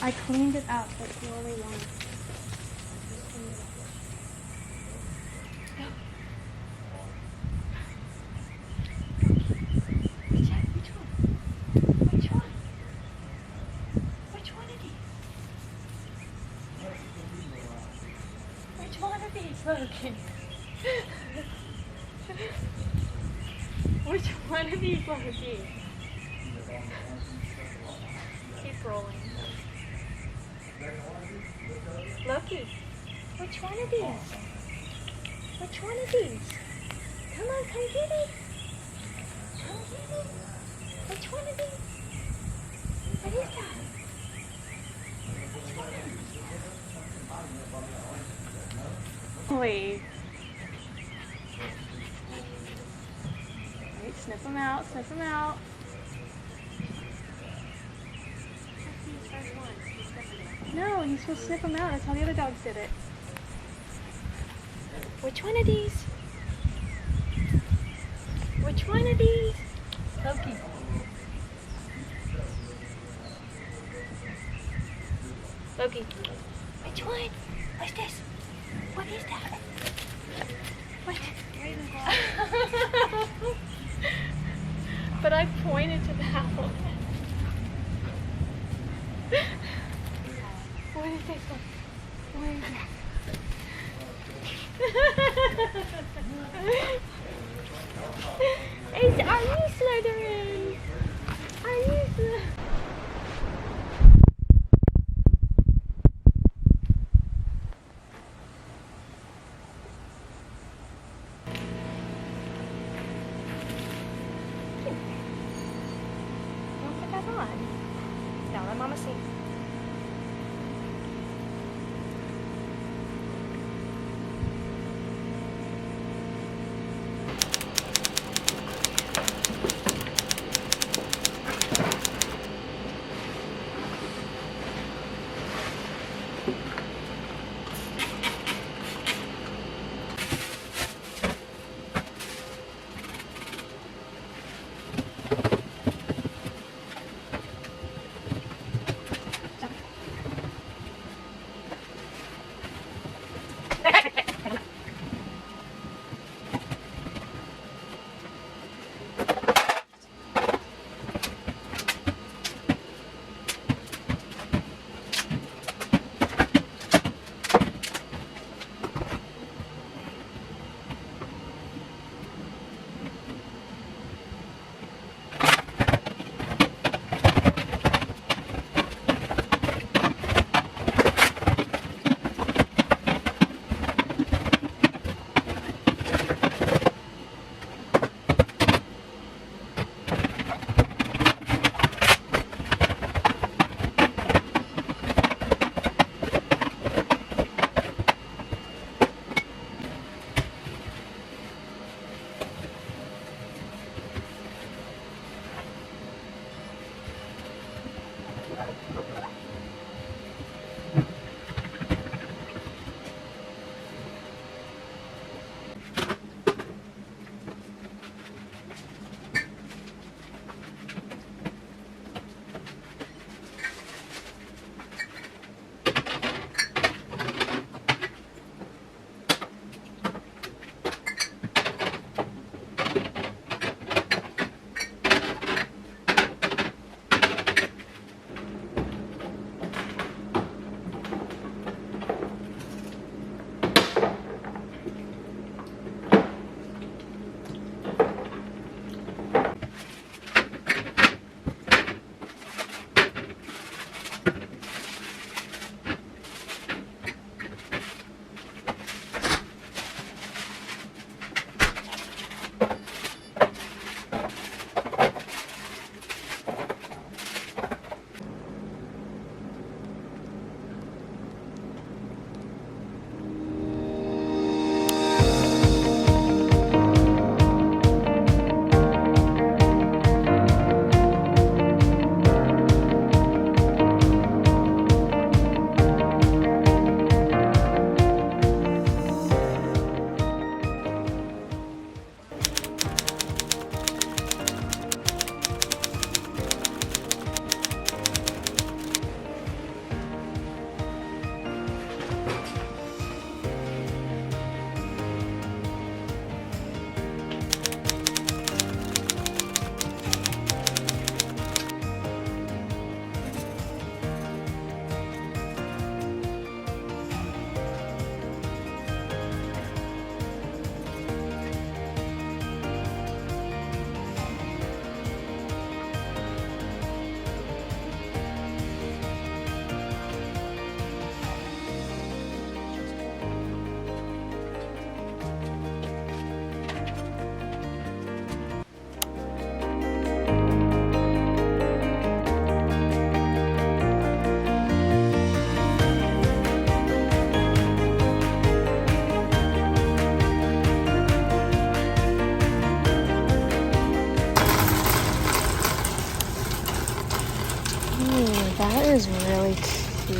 I cleaned it up, that's the only one. Which one? Which one of these? Which one of these, Loki? Which one of these, Loki? Keep rolling. Loki, which one of these? Which one of these? Come on, come get it. Come get it. Which one of these? What is that? Wait. Wait, sniff them out, sniff them out. No, you're supposed to sniff them out. That's how the other dogs did it. Which one of these? Which one of these? Loki. Loki. Which one? What's this? What is that? What? But I pointed to that one. What is this one? What is it? Are you Slytherin? Are you Slytherin?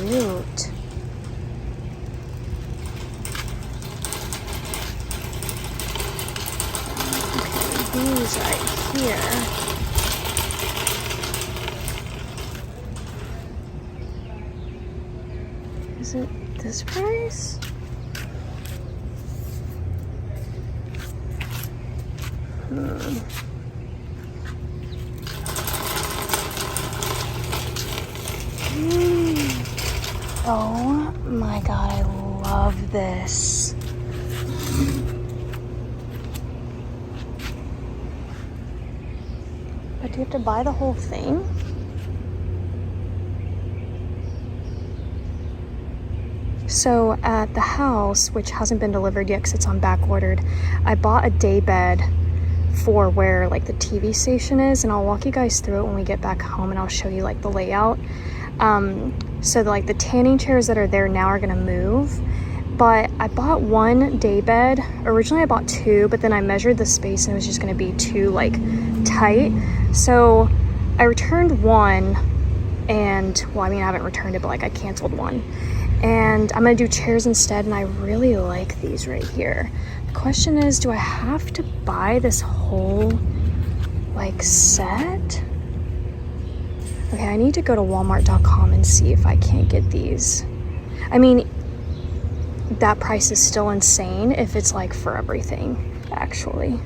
cute. Okay, these right here. Is it this price? Oh my god, I love this. But do you have to buy the whole thing? So at the house, which hasn't been delivered yet because it's on back ordered, I bought a day bed for where like the TV station is, and I'll walk you guys through it when we get back home, and I'll show you like the layout. So like the tanning chairs that are there now are gonna move, but I bought one day bed. Originally I bought two, but then I measured the space and it was just gonna be too like tight. So I returned one, and well, I mean, I haven't returned it, but like I canceled one. And I'm gonna do chairs instead, and I really like these right here. The question is, do I have to buy this whole like set? Okay, I need to go to walmart.com and see if I can't get these. I mean, that price is still insane if it's like for everything, actually.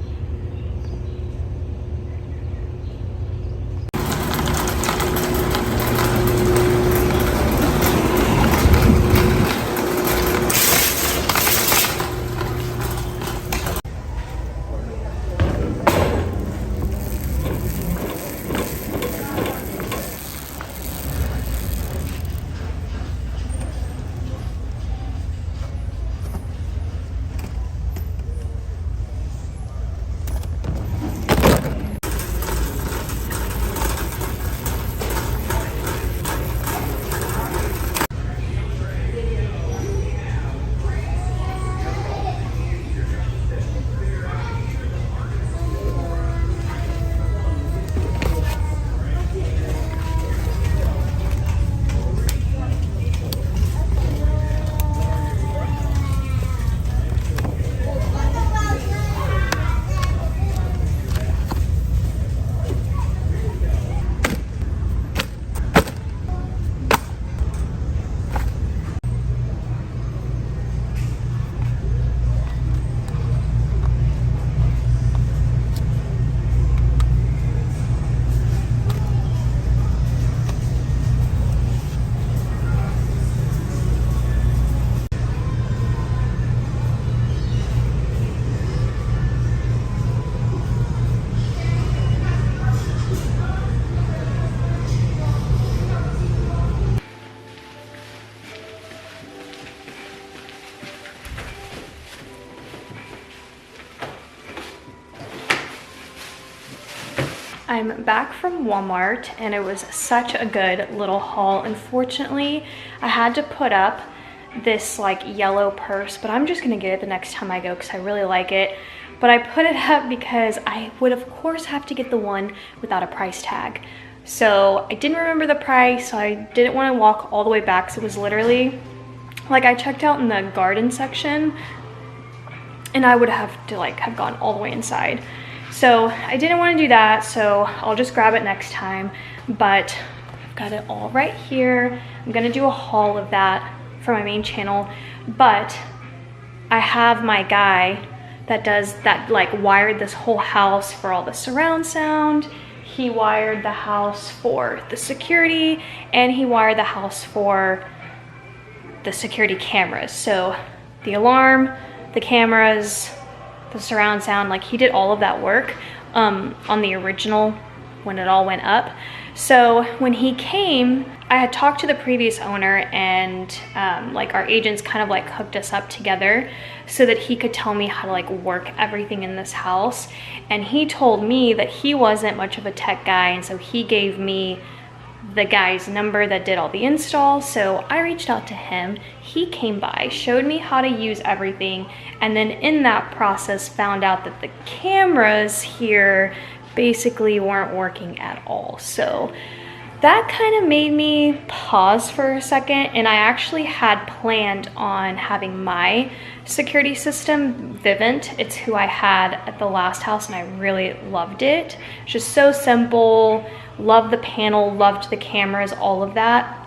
I'm back from Walmart, and it was such a good little haul. Unfortunately, I had to put up this like yellow purse, but I'm just gonna get it the next time I go because I really like it. But I put it up because I would of course have to get the one without a price tag. So I didn't remember the price, so I didn't want to walk all the way back. So it was literally like I checked out in the garden section, and I would have to like have gone all the way inside. So I didn't want to do that, so I'll just grab it next time. But I've got it all right here. I'm gonna do a haul of that for my main channel, but I have my guy that does that, like wired this whole house for all the surround sound. He wired the house for the security, and he wired the house for the security cameras. So the alarm, the cameras, the surround sound, like he did all of that work on the original when it all went up. So when he came, I had talked to the previous owner, and like our agents kind of like hooked us up together so that he could tell me how to like work everything in this house. And he told me that he wasn't much of a tech guy, and so he gave me the guy's number that did all the installs. So I reached out to him. He came by, showed me how to use everything, and then in that process found out that the cameras here basically weren't working at all. So that kind of made me pause for a second, and I actually had planned on having my security system, Vivint. It's who I had at the last house, and I really loved it. It's just so simple, loved the panel, loved the cameras, all of that.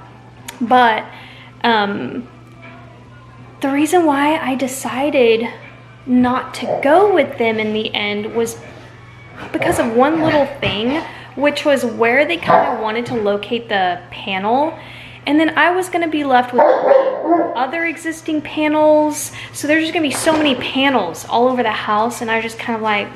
But the reason why I decided not to go with them in the end was because of one little thing, which was where they kind of wanted to locate the panel. And then I was gonna be left with 3 other existing panels. So there's just gonna be so many panels all over the house, and I was just kind of like,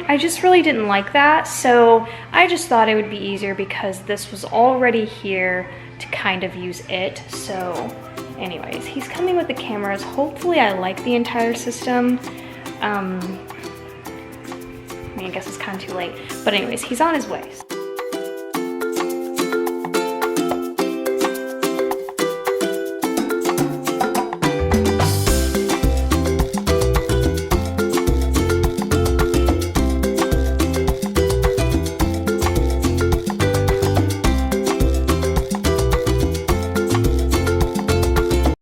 I just really didn't like that. So I just thought it would be easier because this was already here to kind of use it. So anyways, he's coming with the cameras. Hopefully I like the entire system. I guess it's kind of too late. But anyways, he's on his way.